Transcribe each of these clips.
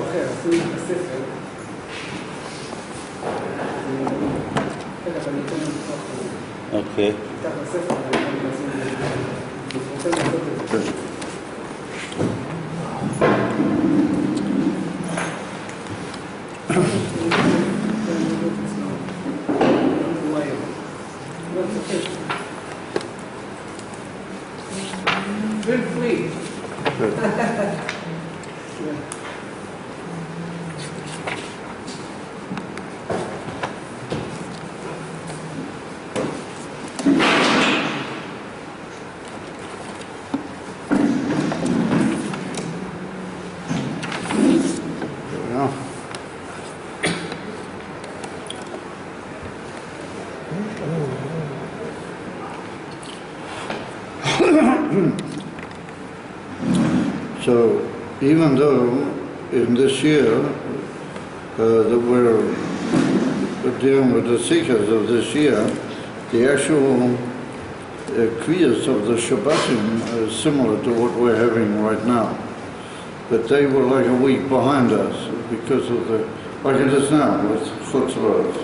אחר, עשינו את הספר. אוקיי. נפתח בספר, רוצה לעשות את זה. Feel free. So, even though in this year that we're dealing with the seekers of this year, the actual kriyas of the Shabbatim is similar to what we're having right now. But they were like a week behind us because of the, like it is now with chutzpahs.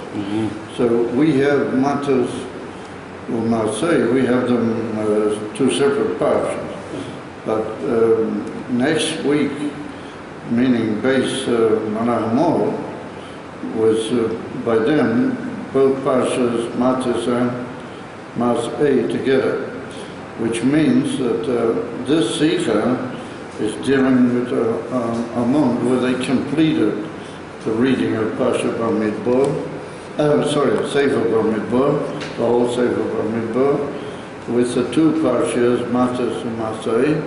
So we have matas or MASAEY, we have them two separate parshas. But next week, meaning base Manahamo, was by them both parshas matas and MASAEY together, which means that this Sikha is dealing with a moment where they completed the reading of Parsha Bamidbar, Sefer Bamidbar, the whole Sefer Bamidbar, with the two parshas, Matas and MASAEY,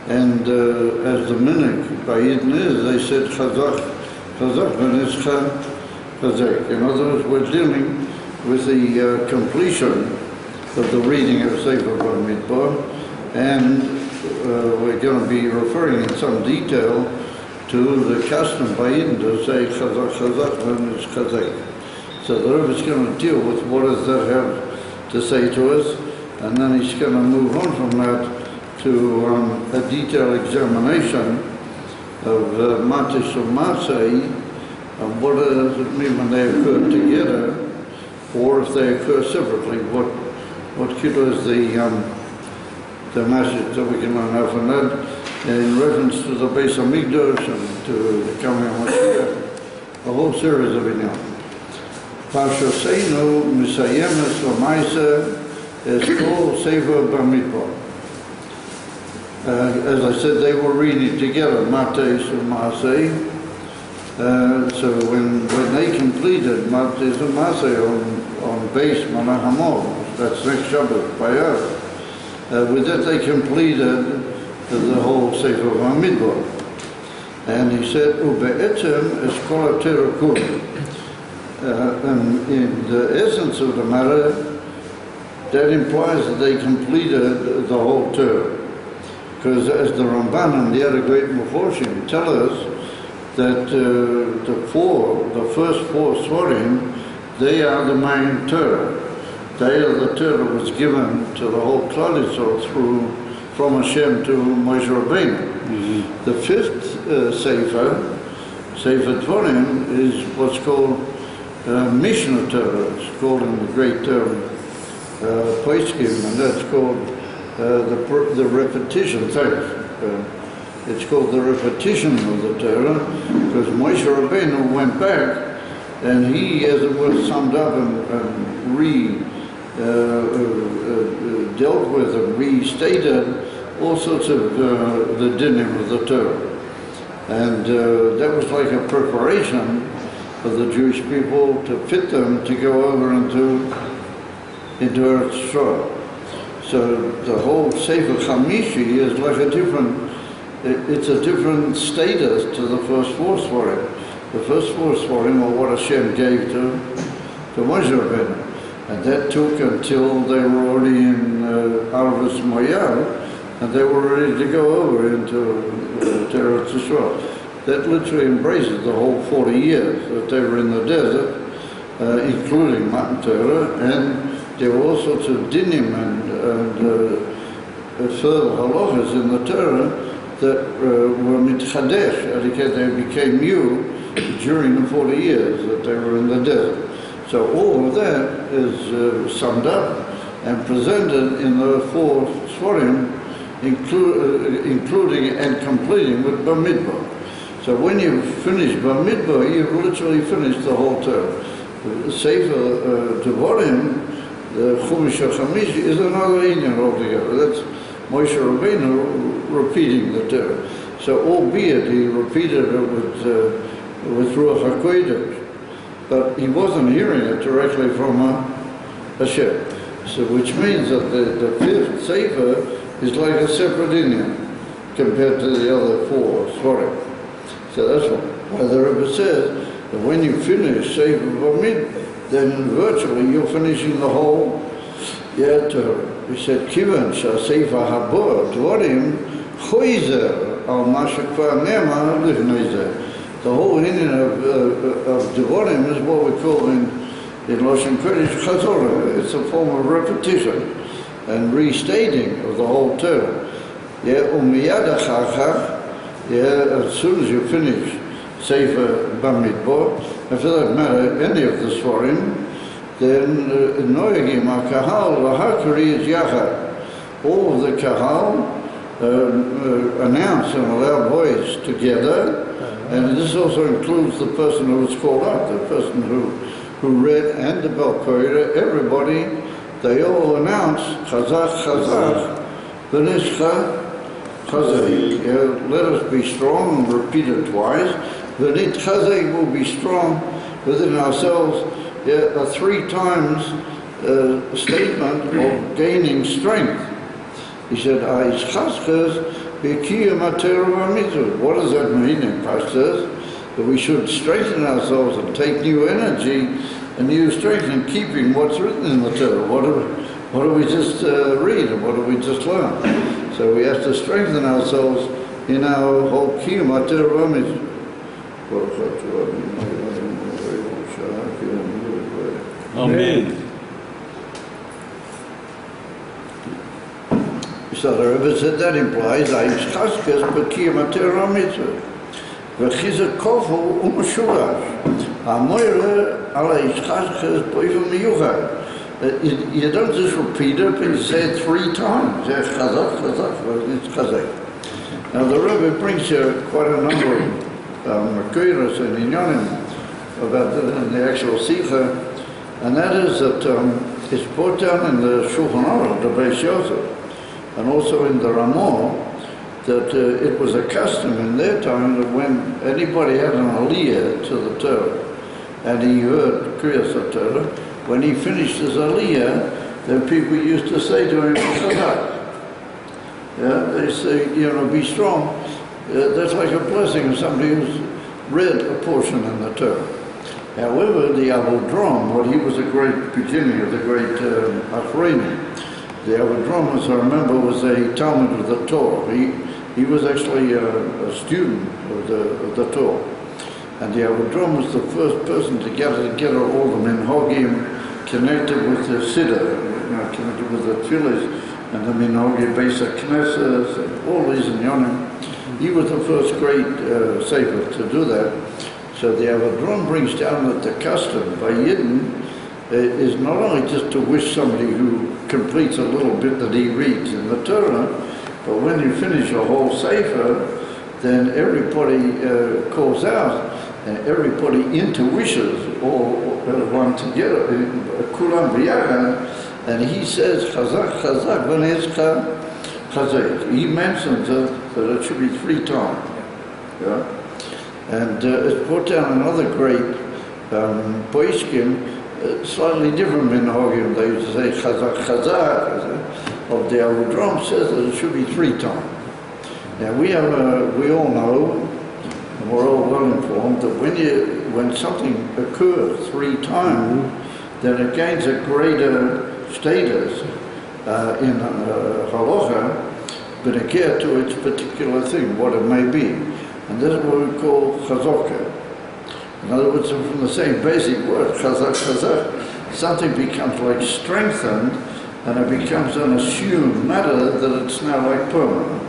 and as the minhag by Eden is, they said Chazak Benizcha Chazak. In other words, we're dealing with the completion of the reading of Sefer Bamidbar, and we're going to be referring in some detail to the custom by Eden to say Chazak Benizcha Chazak. So the Rabbi is going to deal with what does that have to say to us, and then he's going to move on from that to a detailed examination of Matas and MASAEY, and what does it mean when they occur together, or if they occur separately. What is the message that we can learn out from that in reference to the Beis Hamikdash and to the coming of Mashiach, a whole series of inyan. Parshaseinu Misayemes Lamaisa is called Sefer Bamidbar. As I said, they were reading together, Matas and MASAEY. So when they completed Matas and MASAEY on base Manahamo, that's next Shabbat by us, with that they completed the whole Sefer Bamidbar. And he said, Ube'etzem es kol ha-Torah kula. And in the essence of the matter, that implies that they completed the whole Torah. Because as the Ramban and the other great Meforshim tell us, that the first four Svarim, they are the main Torah. They are the Torah was given to the whole Klal Yisrael from Hashem to Moshe Rabbeinu. The fifth Sefer Dvarim, is what's called Mishnah Torah. It's called in the great Poskim, and that's called the repetition. It's called the repetition of the Torah, because Moshe Rabbeinu went back and he, as it was, summed up and dealt with and restated all sorts of the dinim of the Torah. And that was like a preparation for the Jewish people to fit them to go over into Eretz Yisrael. So the whole Sefer Chamishi is like a different, it's a different status to the first four Svarim. The first four Svarim are what Hashem gave to Moshe Rabbeinu. And that took until they were already in Arvis Moyal, and they were ready to go over into Eretz Yisrael. That literally embraces the whole 40 years that they were in the desert, including Matan Torah, and there were all sorts of dinim and further halachas in the Torah that were mitchadesh, they became new during the 40 years that they were in the desert. So all of that is summed up and presented in the 4 Sforim, including and completing with Bamidbar. So when you finish Bamidbar, you've literally finished the whole Torah. Sefer Dvarim, the Chumash HaChamish, is another Indian altogether. That's Moshe Rabbeinu repeating the Torah. So albeit he repeated it with Ruach HaKodesh, but he wasn't hearing it directly from Hashem. So which means that the 5th Sefer is like a separate Indian compared to the other 4 Sforim. So that's why the Rabbi says that when you finish Sefer Bamid, then virtually you're finishing the whole Torah. He said, Kivan Shah Sefer Habor Dvarim Choizer Al Mashakvar Nema Livneizer. The whole meaning of Dvarim is what we call in Lashon Kodesh Chazorah. It's a form of repetition and restating of the whole Torah. Umiyad achar, as soon as you finish Sefer Bamidbar, and for that matter, any of the Sforim, then Noegim HaKahal V'Hakari is Yachad. All of the Kahal announce in a loud voice together, and this also includes the person who was called out, the person who read, and the Bel Korah, everybody, they all announce, Chazak, Chazak, V'nishcha, Chazak. Let us be strong, and repeat it twice. V'nit Chazak will be strong within ourselves. A 3 times statement of gaining strength. He said, what does that mean in Pashtas? That we should strengthen ourselves and take new energy and new strength in keeping what's written in the Torah. What do we just read and what do we just learn? So we have to strengthen ourselves in our whole Kiyum HaTorah Mitzvah. Amen. So the Rebbe said that implies Aishchaskas B'Kiyum HaTorah Mitzvah. V'chizak kofu u'meshurash. Ha'moire ala Aishchaskas B'Oivim Miyuchad. You don't just repeat it, but you say it 3 times. Chazak, Chazak, it's Chazak. Now the Rebbe brings here quite a number of Makiras and Inyanim about the actual Sikha. And that is that it's brought down in the Shulchan Aruch, the Beis Yosef, and also in the Ramah, that it was a custom in their time that when anybody had an aliyah to the Torah, and he heard Kriyas HaTorah, when he finished his aliyah, then people used to say to him, Chazak. They say, be strong. That's like a blessing of somebody who's read a portion in the Torah. However, the Avodrom, he was a great beginning of the great Achronim. The Avodrom, as I remember, was a Talmud of the Torah. He was actually a student of the Torah. And the Avodrom was the first person to get together all the minhagim connected with the Siddur, connected with the Tfilis and the minhagim Beis HaKnesses and all these inyanim. He was the first great Sefer to do that. So the Avodrom brings down that the custom by Yidden is not only just to wish somebody who completes a little bit that he reads in the Torah, but when you finish a whole Sefer, then everybody calls out, and everybody interwishes, all one together, Kulam B'Yachad, and he says, Chazak, Chazak, V'nezcha, Chazak. He mentions that it should be 3 times. Yeah? And it's brought down another great Poiskim, slightly different minhagim. They used to say Chazak, Chazak, of the Avodrom says that it should be 3 times. Now we all know, and we're all well informed, that when something occurs 3 times, then it gains a greater status in halacha, but it gets to its particular thing, what it may be. And this is what we call chazaka. In other words, from the same basic word, chazak, chazak, something becomes like strengthened, and it becomes an assumed matter that it's now like permanent.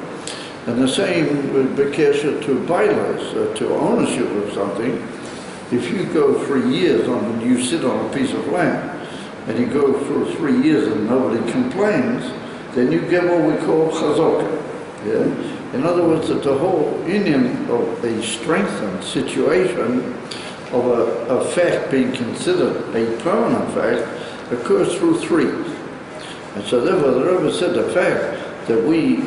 And the same with Bekesha to Bailas, to ownership of something. If you go 3 years on, you sit on a piece of land, and you go for 3 years and nobody complains, then you get what we call chazaka. Yeah? In other words, that the whole Indian of a strengthened situation of a fact being considered a permanent fact occurs through 3. And so therefore the Rabbi said the fact that we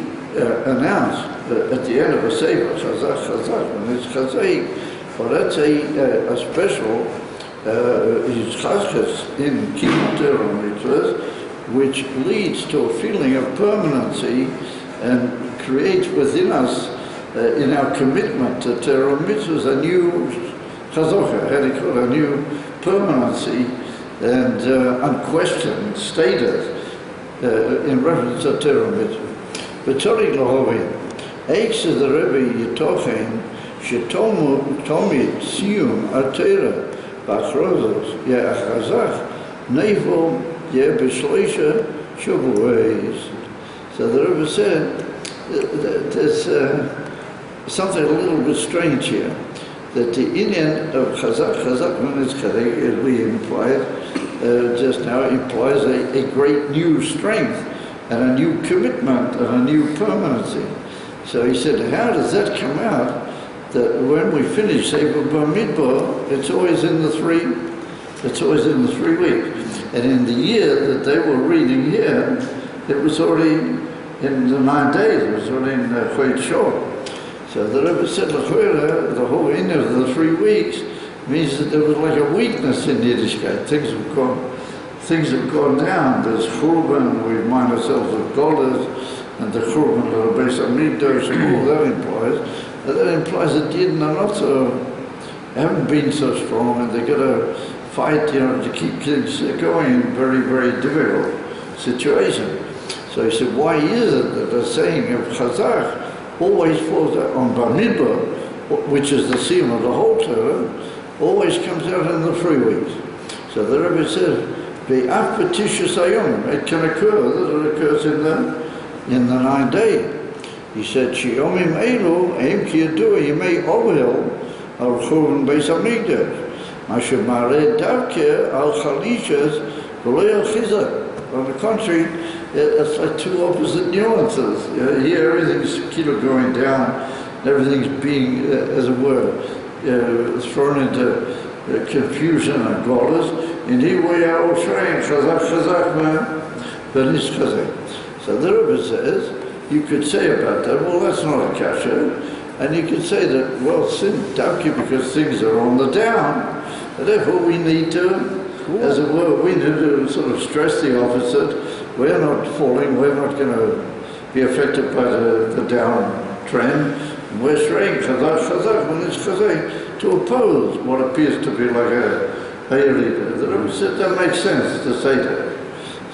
announce at the end of a sefer, chazak, chazak, when it's chazak, well, that's a special yitzchazkas in Kibbutz Torah mitzvahs, which leads to a feeling of permanency and creates within us, in our commitment to Torah mitzvahs, a new chazaka, how do you call it, a new permanency and unquestioned status in reference to Torah mitzvah. But Tzorich Lahovin, Eiks is the Rebbe Yitochen, Shetomu Tomit Siyum Atera Bachrozos Ye'achazach Neifo Ye'beshloisha Shavuos. So the Rebbe said there's something a little bit strange here, that the Indian of Chazak when it's Chazak, as we implied just now, implies a great new strength and a new commitment and a new permanency. So he said, how does that come out that when we finish Sefer Bamidbar, it's always in the 3 weeks. And in the year that they were reading here, it was already in the 9 days, it was already in Chodesh Shor. So the Rebbe said, the whole end of the 3 weeks means that there was like a weakness in Yiddishkeit. Things have gone down. There's Churban, we remind ourselves of Golas, and the Churban of the Beis Hamikdash, and all that implies. And that implies that Yidden are not haven't been so strong, and they've got to fight, to keep things going in very, very difficult situation. So he said, why is it that the saying of Chazak always falls on Bamidbar, which is the theme of the whole Torah, always comes out in the 3 weeks. So the Rabbi says, Be'af B'Tishus Hayom, it can occur that it occurs in the 9 day. He said, Shiyomim Eilu, Eim Ki Yadua, Yimei Ovel, Al Churban Beis Hamikdash, Masha Mare Davke, Al Chalishas, V'lo Al Chizak. On the contrary, it's like 2 opposite nuances. Here everything's going down, everything's being, as it were, thrown into confusion and godless. And here we are all saying, Chazak, man, but it's Chazak. So the Rebbe says, you could say about that, well, that's not a kasha. And you could say that, well, sin davki because things are on the down. And therefore we need to, as it were, we need to sort of stress the opposite. We're not falling, we're not going to be affected by the down trend. And we're saying Chazak, when it's Chazak, to oppose what appears to be like a leader. The Rebbe said that makes sense to say that.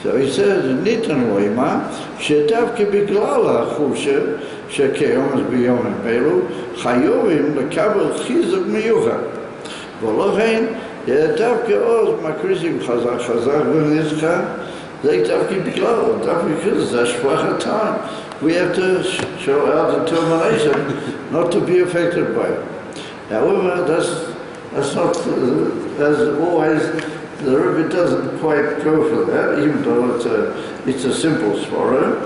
So he says, Nitan Weima, Shedavke Biglala Chusha, Shekeyom is Biyom Pelu, Chayovim, Lekabel Chizuk Miyucha. Volochein, Yedavke Oz, Makrizim Chazak, Venizcha, they Davke Biglala, Davke because that's Shvach time. We have to show our determination not to be affected by it. However, that's not, as always, the Rebbe doesn't quite go for that, even though it's a simple svara.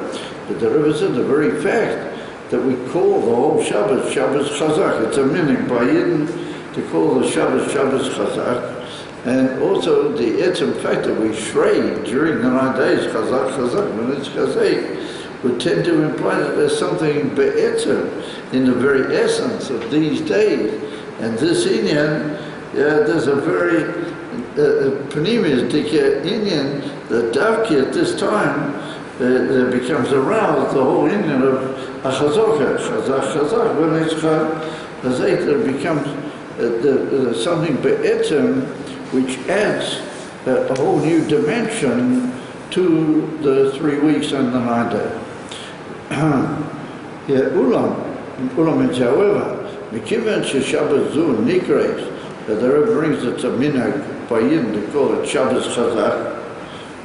But the Rebbe said the very fact that we call the whole Shabbos Chazak, it's a meaning by Yidden to call the Shabbos Chazak, and also the etzem fact that we shrei during the 9 days Chazak, when it's Chazak, would tend to imply that there's something be'etzem in the very essence of these days. And this Indian, there's a very Panemius Indian, the Davki at this time becomes aroused, the whole Indian of Chazak, when it's Chazak, there becomes something be'etzem which adds a whole new dimension to the 3 weeks and the 9 days. Ulam means however, Mikivan Shabbos Zu Nikres, the Rebbe brings it to minhag by Yidden to call it Shabbos Chazak.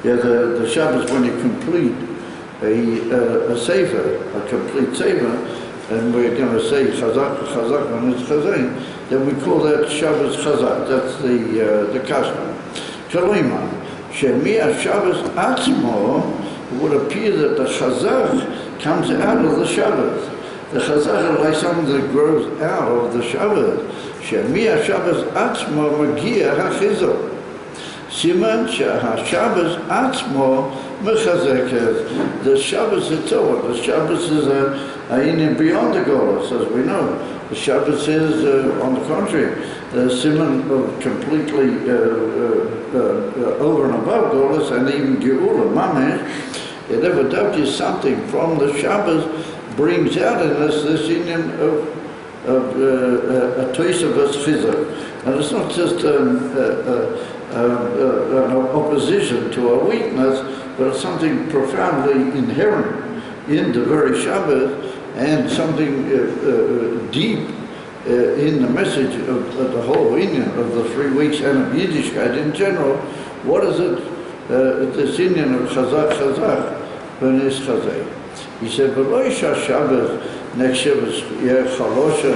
The Shabbos when you complete a sefer, a complete sefer, and we're going to say Chazak when it's Chazain, then we call that Shabbos Chazak. That's the custom. Kalima, Shemia Shabbos Atzmo, it would appear that the Chazak comes out of the Shabbos. The Chazak is like something that grows out of the Shabbos. Shemia Shabbos Atzmo Magia HaChizor. Siman Shabbos Atzmo Mechazeket. The Shabbos itself, the Shabbos is a beyond the Golos, as we know. The Shabbos is, on the contrary, the Siman of completely over and above Golos, and even Geula, Mamish. It evidently is something from the Shabbos brings out in us this union of a taste of a chizuk. And it's not just an opposition to our weakness, but it's something profoundly inherent in the very Shabbos, and something deep in the message of the whole union of the 3 weeks and of Yiddishkeit in general. What is it? This union of Chazak, when it's Chazay. He said, "V'lo isha Shabbos next Shabbos yeh chalosha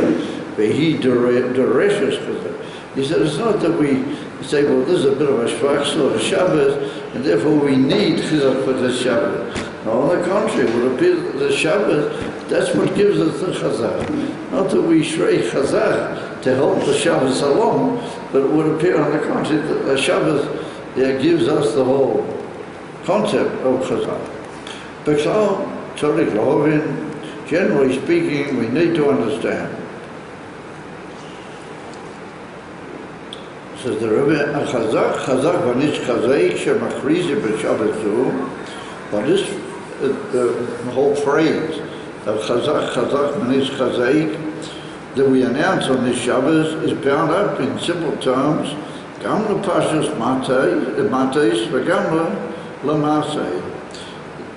v'hi doreshes Chazay." He said, it's not that we say, well, this is a bit of a shvach of Shabbos, and therefore we need Chizak for this Shabbos. No, on the contrary, it would appear that the Shabbos, that's what gives us the Chazak. Not that we shrei Chazak to help the Shabbos along, but it would appear on the contrary that the Shabbos gives us the whole concept of Chazak. B'klal, tzarich lahavin, generally speaking, we need to understand. Says the Rabbi, Chazak v'nitz chazaik shemachrizi b'Shabbat zu, but this the whole phrase of Chazak v'nitz chazaik that we announce on this Shabbos is bound up in simple terms, gam l'pashas mateis v'gam l'MASAEY.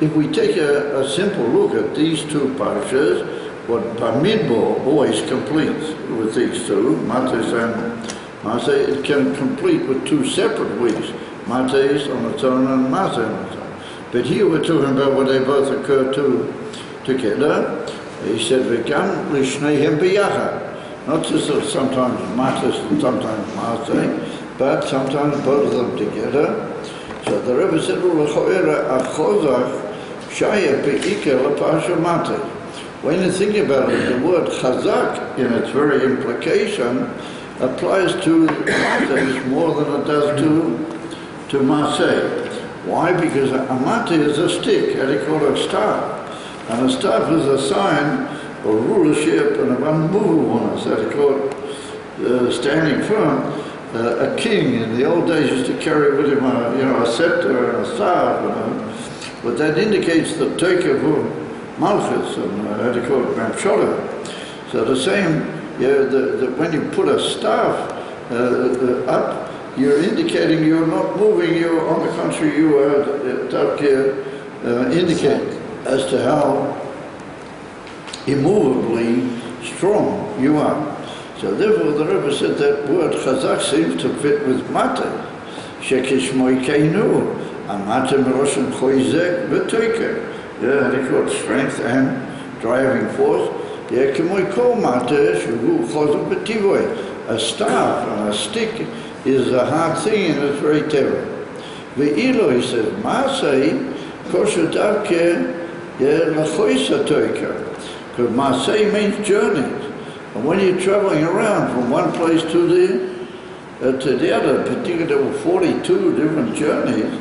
If we take a simple look at these two parshas, what Bamidbar always completes with these two, Mateis and MASAEY, it can complete with two separate weeks, Mateis on its own and MASAEY on its own. But here we're talking about what they both occur together. He said, "V'gam l'shneihem b'yachad." Not just sometimes Mateis and sometimes MASAEY, but sometimes both of them together. So the Rebbe said, when you think about it, the word Chazak, in its very implication, applies to Mateis more than it does to MASAEY. Why? Because a Mateis is a stick, how do you call it, a staff. And a staff is a sign of rulership and of unmovableness, how do you call it, standing firm. A king in the old days used to carry with him a scepter and a staff, but that indicates the take of Malchut and how do you call it, Malchut. So the same, when you put a staff up, you're indicating you're not moving, you're on the contrary, you are indicate as to how immovably strong you are. So therefore the Rebbe said that word Chazak seems to fit with Mateis. Shekishmoi keinu, Amate meroshem choizek v'toiker. Yeah, they call it strength and driving force. Yeah, kemoi kol Mateis, shuhu chozak b'tivoi. A staff and a stick is a hard thing and it's very terrible. Ve'ilo, he says, MASAEY, kosher davke, lachoisa toiker. Because MASAEY means journeys. And when you're traveling around from one place to the other, particularly there were 42 different journeys,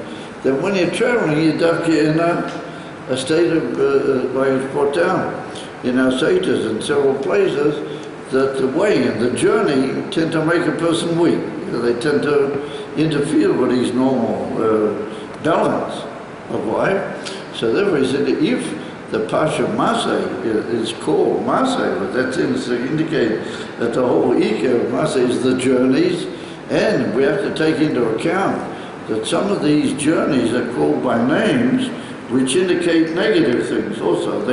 then when you're traveling, you're in a state of, like it's brought down in our sages in several places, that the way and the journey tend to make a person weak. They tend to interfere with his normal balance of life. So therefore he said, if the Pasha MASAEY is called MASAEY, but that seems to indicate that the whole Ika of MASAEY is the journeys, and we have to take into account that some of these journeys are called by names which indicate negative things also.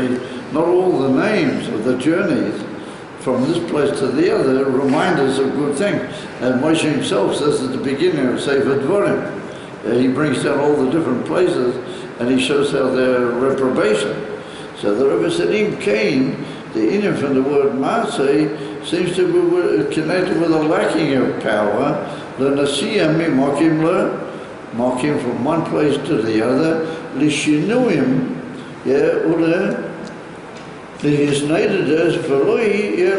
Not all the names of the journeys from this place to the other remind us of good things. And Moshe himself says at the beginning of Sefer Dvarim, he brings down all the different places and he shows how they're reprobation. So the Rabbi said, Im Cain, the inyan from the word MASAEY seems to be connected with a lacking of power. The Nasiya mokim mokim from one place to the other. Lishinuim, or his native is Veloi, it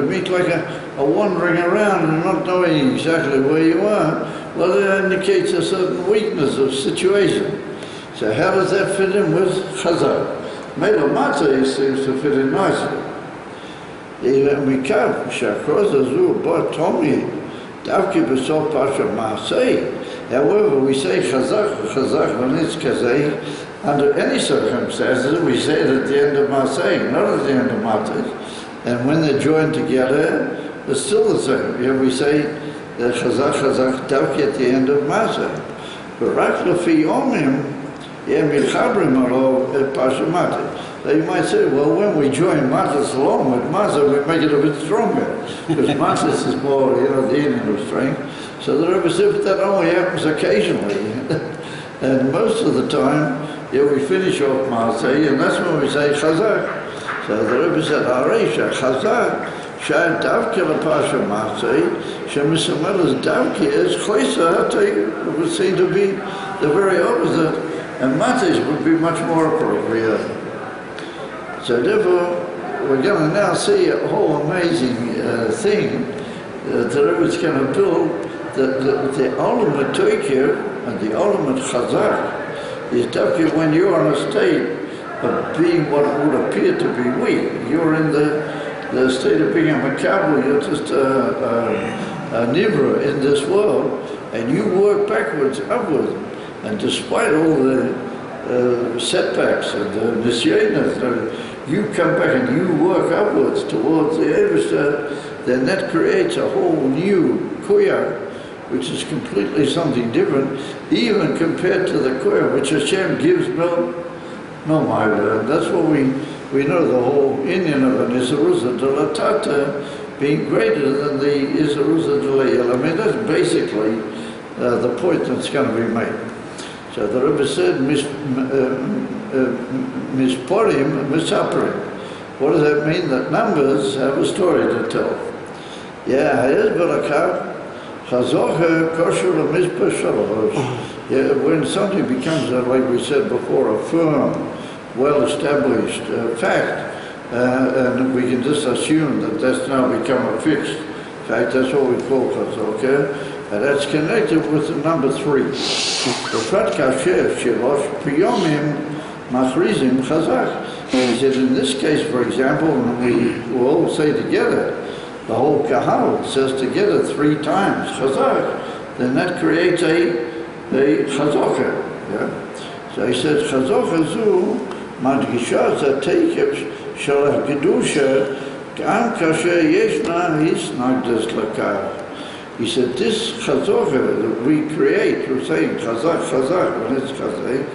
means like a wandering around and not knowing exactly where you are. Well, that indicates a certain weakness of situation. So how does that fit in with Chazak? Mela MASAEY seems to fit in nicely. Mikav Shakroz Azu Bar Tomi Davki B'Sof Pasha MASAEY. However, we say Chazak when it's Kazay. Under any circumstances, we say it at the end of MASAEY, not at the end of MASAEY. And when they're joined together, it's still the same. Yeah, we say that Chazak Davki at the end of MASAEY. But Rak Lefi Yomim, Milchabrim Alo Pasha MASAEY. So you might say, well, when we join Matas along with MASAEY, we make it a bit stronger. Because Matas is more, the union of strength. So the Rabbi said, but that only happens occasionally. And most of the time, we finish off MASAEY, and that's when we say Chazak. So the Rabbi said, Areisha, Chazak, Shad Davki Pasha MASAEY, Shemisamela's Davki is Chaysa, would seem to be the very opposite, and MASAEY would be much more appropriate. So therefore, we're going to now see a whole amazing thing that the Rebbe is going to build, the ultimate Tokyo and the ultimate Chazak is definitely when you're on a state of being what would appear to be weak. You're in the state of being a makabel, you're just a nivra in this world, and you work backwards, upwards, and despite all the setbacks and the nisyanas, you come back and you work upwards towards the Eivishter, then that creates a whole new kuya, which is completely something different, even compared to the kuya which Hashem gives no maila. That's what we know, the whole Indian of an Isaruza de la Tata being greater than the Isaruza de la Yel. I mean, that's basically the point that's going to be made. So the Rebbe said, Misporim, Misaprim. What does that mean? That numbers have a story to tell. Yeah, Hayez Balakav, Chazoche, Kosher, Mizpah, Shalosh. Yeah, when something becomes, like we said before, a firm, well-established fact, and we can just assume that that's now become a fixed fact, that's what we call Chazoche. And that's connected with the number 3. The Prat Kasher Shilosh Piyomim Machrizim Chazak. He said in this case, for example, when we will all say together, the whole Kahal says together 3 times Chazak, then that creates a Chazocha. Yeah? So he says Chazocha Zu Madgisha Zatekev Shalah Gedusha Gam Kasher Yeshna Hisnagdas Lakar. He said, this Chazocha that we create, we're saying Chazak, when it's Chazak,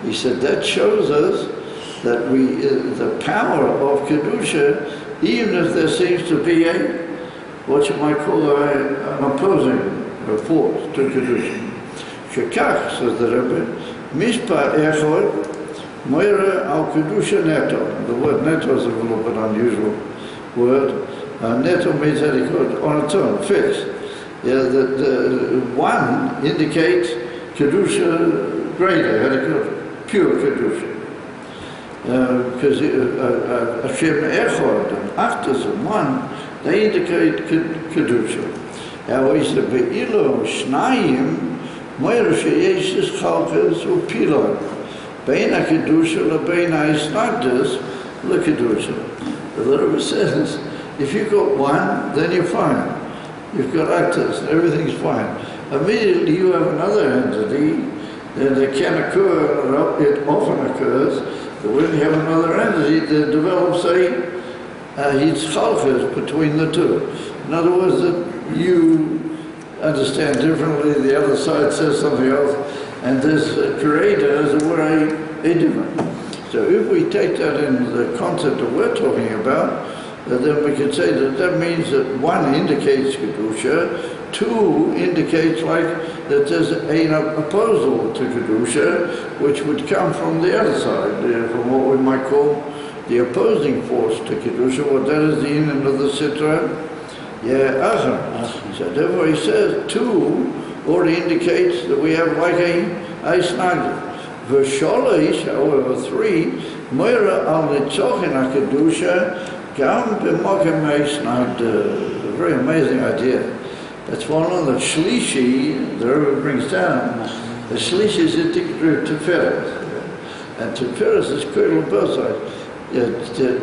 he said, that shows us that the power of Kedusha, even if there seems to be what you might call an opposing force to Kedusha. Shekach, says the Rebbe, Mishpa Echod, Moira al Kedusha Neto. The word neto is a little bit unusual word. Neto means that he could, on its own, fixed. Yeah, the one indicates Kedusha greater, pure Kedusha. Because Hashem Echad and Achtas and one, they indicate Kedusha. Now he said, Be'ilo Shnayim, Moira Sheyesh is Chalkas or Pilon. Beina Kedusha, Lebeina Isnagdas, Le Kedusha. The Rebbe says, if you've got one, then you're fine. You've got actors, everything's fine. Immediately you have another entity, then it can occur, it often occurs, that when you have another entity, there develops a hitzchalchus between the two. In other words, that you understand differently, the other side says something else, and this creator, as it were, a different. So if we take that in the concept that we're talking about, then we can say that means that 1 indicates Kedusha, 2 indicates like that there's an opposal to Kedusha, which would come from the other side, from what we might call the opposing force to Kedusha, what that is the end of the Sitra? Yeah, Achar. So therefore he says 2 already indicates that we have like a Snagda. V'sholish, however, 3, Moira al Nitzochin HaKedusha, Gam b'mokem Snagda. A very amazing idea. That's one on the Shlishi, the Rabbi brings down. The Shlishi is indicative of Tiferes. And Tiferes is critical on both sides.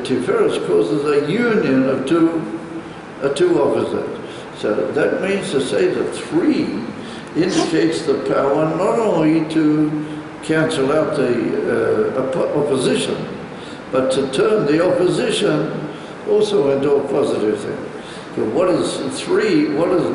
Tiferes causes a union of two opposites. So that means to say that 3 indicates the power not only to cancel out the opposition, but to turn the opposition also into a positive thing. So what does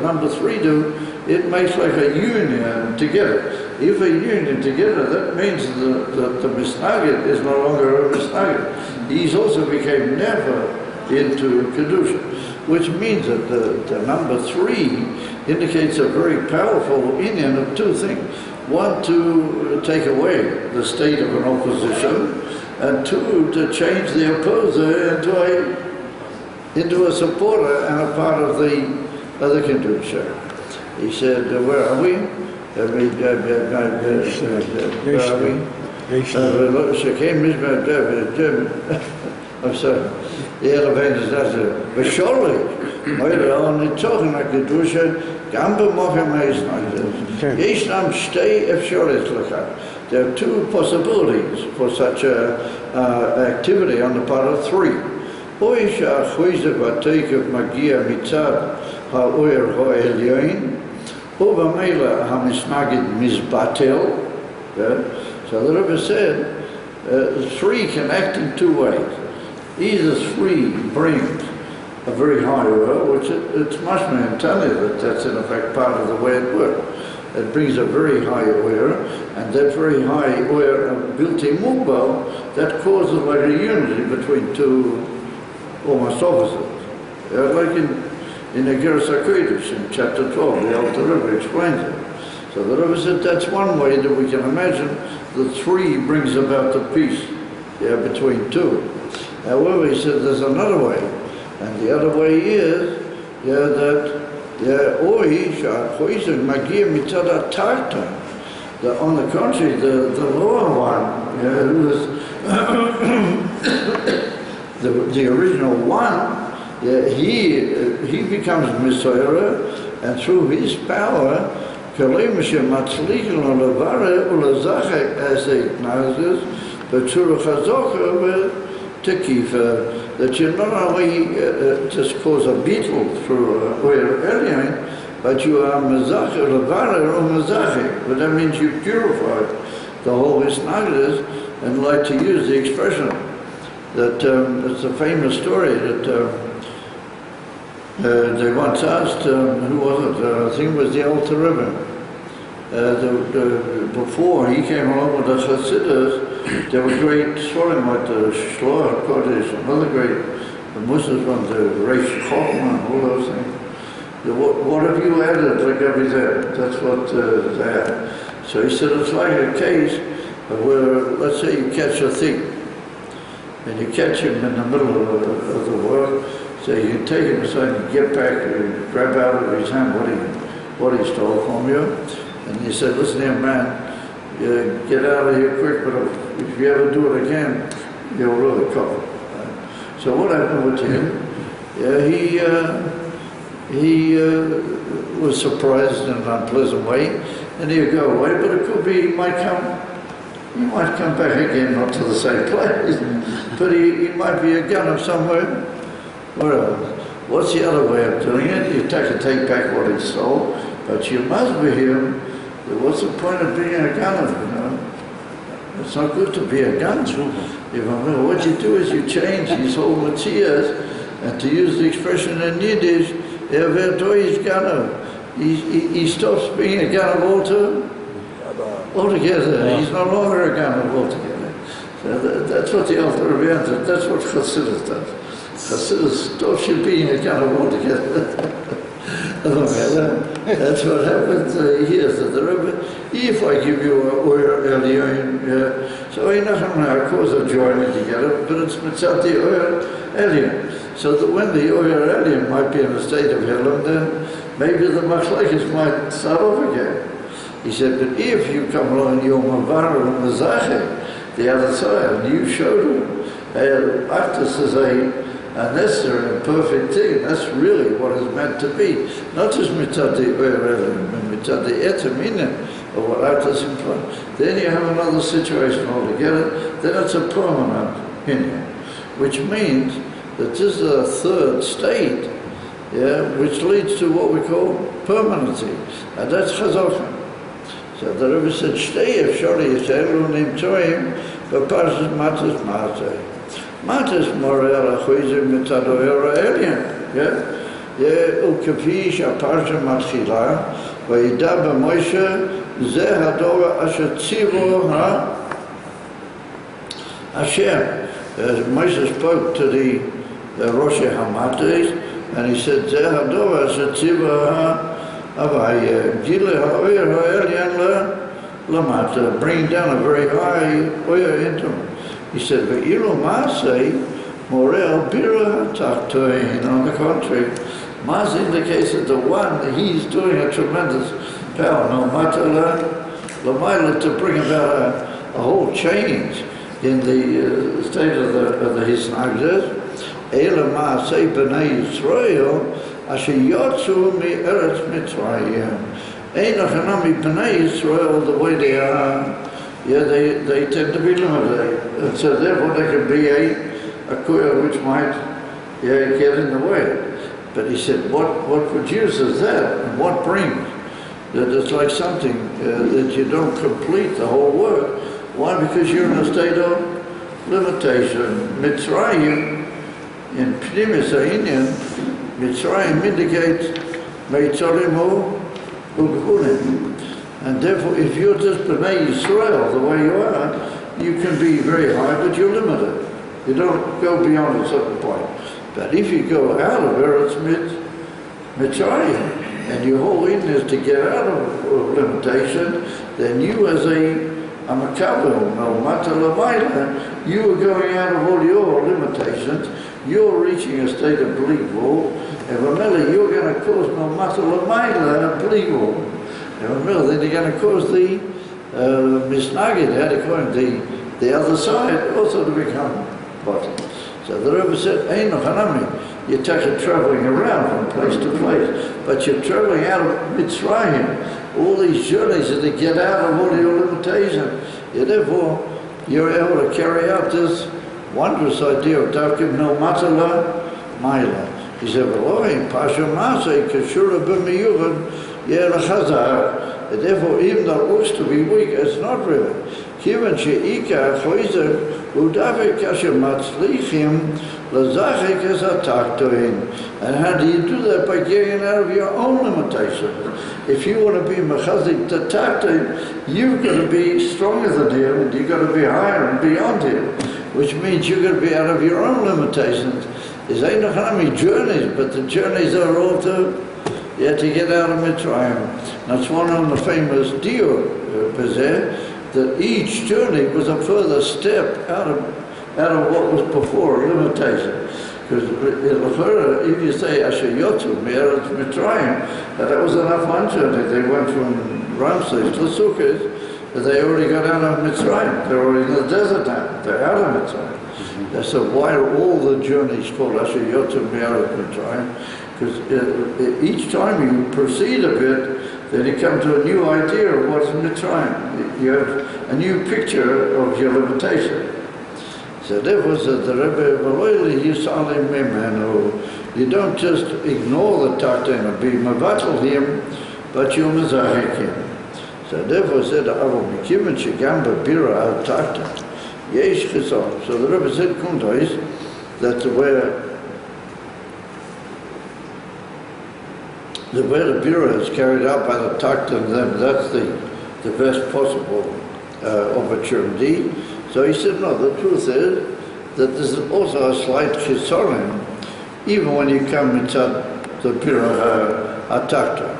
number 3 do? It makes like a union together. If a union together, that means that the Misnagid is no longer a Misnagid. He's also became never into Kedusha, which means that the number 3 indicates a very powerful union of 2 things. 1, to take away the state of an opposition, and 2, to change the opposer into a supporter and a part of the Kedusha. He said, where are we? I'm sorry. The elevator is that. But surely, we're only talking like the Kedusha, Gamba Mochem Eisnagdas. Yeshnam Shtei Efshoret Lachar. There are 2 possibilities for such activity on the part of 3. Oisha Chuyzek Vatekev Magia Mitzad HaOyer HaElyoin Uba Mela HaMisnagid Mizbatel. So the Rabbi said 3 can act in 2 ways. Either 3 brings a very high oil, which it's mashma and tanya that's in effect part of the way it works. It brings a very high oil, and that very high oil built in mukbal, that causes like a unity between 2 almost opposites. Like in the Geras HaKodesh in chapter 12, the Alter Rebbe explains it. So the Rebbe said that's one way that we can imagine that 3 brings about the peace between 2. However, he said there's another way, and the other way is that on the contrary, the lower one, who is the original one, he becomes Messiah, and through his power, that you not only just cause a beetle through alien, but you are Mazacher, Levara, or Mazacher. But that means you purify the whole Isnagdas, and like to use the expression that it's a famous story that they once asked, who was it? I think it was the Alter Rebbe. Before he came along with the Hasidus, there were great swelling like the Shloah Kodesh and other great, the Muslims ones, the Reish Chochmah, all those things. What have you added like every day? That's what they had. So he said it's like a case where, let's say you catch a thief, and you catch him in the middle of the work, so you take him aside and get back and grab out of his hand what he stole from you. And he said, listen here, man, get out of here quick, but if you ever do it again, you'll really cover. So what happened with him? He was surprised in an unpleasant way, and he'd go away, but it could be he might come back again, not to the same place, but he might be a gunner somewhere. What's the other way of doing it? You take back what he stole, but you must be him. What's the point of being a gunner, It's not good to be a gunner. What you do is you change his whole materials, and to use the expression in Yiddish, he stops being a gunner altogether. He's no longer a gunner altogether. So that's what the Alter Rebbe answered. That's what Chassidus does. Chassidus stops you being a gunner altogether. That's what happens here. So the Rebbe, if I give you a Oyer Elyon, So he doesn't cause a joining together, but it's mitzat the oyer alien. So that when the oyer alien might be in a state of helam, then maybe the machlekes might start off again. He said, but if you come along and you're mavar and mazacheh, the other side, and you showed him, Actus is a necessary and perfect thing. That's really what it's meant to be. Not just mitzad the oyer alien, but mitzad the etamina of what Actus implies. Then you have another situation altogether, then it's a permanent hinyan, which means that this is a third state, which leads to what we call permanency, and that's chazochem. So the Rabbi said, "Shtei efshori yisraelu nimtzoim b'parshas matas MASAEY. Matas morel achuizim mitzad oyer elyon. U'kafi shaparsha matchila v'yida b'Moshe zeh hador asher tzivo Hashem." Moshe spoke to the Rosh Hamates, and he said, "Zeh hador asher tzivo Gile ha'oyer ha'elyon lamata," bringing down a very high oyer into him. He said, "Ve'ilu MASAEY morel bira ha'tachtoin." On the contrary, MASAEY indicates that the one that he's doing a tremendous power, no matter l'mayla, to bring about a whole change in the state of the hisnagdas. Eila MASAEY b'nei Yisrael asher yotzu mi'eretz Mitzrayim. Ein achanami b'nei Yisrael, the way they are, they tend to be limited. And so therefore there can be a kuya which might get in the way. But he said, what produces that, and what brings? That it's like something that you don't complete the whole work. Why? Because you're in a state of limitation. Mitzrayim, in Pnimis Ha'inyan, Mitzrayim indicates Meitzorim u'Ghulim. And therefore, if you're just B'nai Yisrael, the way you are, you can be very high, but you're limited. You don't go beyond a certain point. But if you go out of Eretz Mitzrayim, and your whole aim is to get out of limitation, then you as a makabel, no matalamayla, you are going out of all your limitations. You're reaching a state of believable, and remember, you're going to cause no matalamayla believable. And remember, then you're going to cause the misnagid, the other side, also to become bottom. So the Rabbi said, "Ein hanami." You take it traveling around from place to place, but you're traveling out of Mitzrayim. All these journeys are to get out of all your limitations. Therefore, you're able to carry out this wondrous idea of Davkim no matala maila. He said, "V'loim pasha MASAEY kashura b'miyuvan yelachazar." Therefore, even though it looks to be weak, it's not really. Kivan she'ika choizem udavik kasher matzlichim lazachik as ataktoin. And how do you do that? By getting out of your own limitations. If you want to be mechazik to taktoin, you've got to be stronger than him, and you've got to be higher and beyond him, which means you've got to be out of your own limitations. There's ain't no many journeys, but the journeys are all to get out of Mitzrayim. That's one of the famous Dior that each journey was a further step out of what was before, limitation. Because if you say Asher Yotzu Me'eretz Mitzrayim, that was enough one journey. They went from Ramses to Sukkot, but they already got out of Mitzrayim. They're already in the desert now. They're out of Mitzrayim. So why are all the journeys called Asher Yotzu Me'eretz Mitzrayim? Because each time you proceed a bit, then you come to a new idea of what's Mitzrayim. You have a new picture of your limitation. So therefore, said the Rebbe, you don't just ignore the taktin and be mevatel him, but you mezahek him. So therefore, said Avon Shigam Bira al Taktin, Yesh Chizon. So the Rebbe said, Kuntais, that the way the Bira is carried out by the taktin, then that's the best possible opportunity. So he said, no, the truth is that there's also a slight chisorim, even when you come into the Bira Atakta.